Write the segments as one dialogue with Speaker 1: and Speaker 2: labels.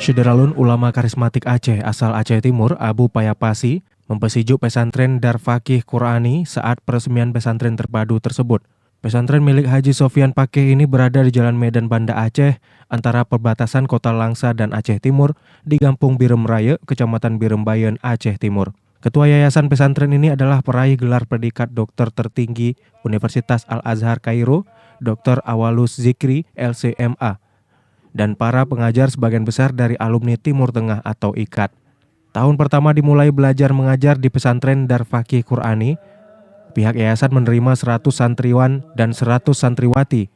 Speaker 1: Syederalun ulama karismatik Aceh asal Aceh Timur, Abu Payapasi, mempesiju pesantren Darfaqih Qurani saat peresmian pesantren terpadu tersebut. Pesantren milik Haji Sofyan Pakeh ini berada di Jalan Medan Banda Aceh, antara perbatasan Kota Langsa dan Aceh Timur, di Kampung Birem Raya, Kecamatan Birem Bayan, Aceh Timur. Ketua yayasan pesantren ini adalah peraih gelar predikat dokter tertinggi Universitas Al-Azhar Kairo, Dr. Awalus Zikri, LCMA, dan para pengajar sebagian besar dari alumni Timur Tengah atau IKAT. Tahun pertama dimulai belajar mengajar di pesantren Darfaqih Qurani, pihak yayasan menerima 100 santriwan dan 100 santriwati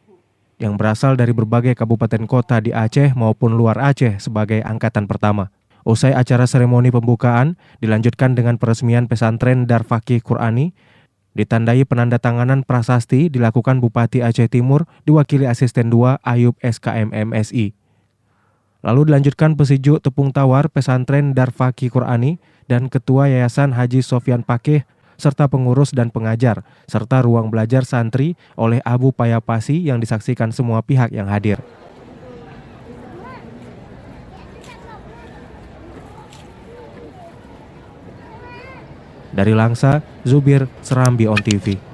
Speaker 1: yang berasal dari berbagai kabupaten kota di Aceh maupun luar Aceh sebagai angkatan pertama. Usai acara seremoni pembukaan, dilanjutkan dengan peresmian pesantren Darfaqih Qurani, ditandai penandatanganan prasasti dilakukan Bupati Aceh Timur diwakili Asisten 2 Ayub SKM MSI. Lalu dilanjutkan pesiju tepung tawar pesantren Darfaqih Qurani dan Ketua Yayasan Haji Sofyan Pakeh serta pengurus dan pengajar serta ruang belajar santri oleh Abu Payapasi yang disaksikan semua pihak yang hadir. Dari Langsa, Zubir, Serambi On TV.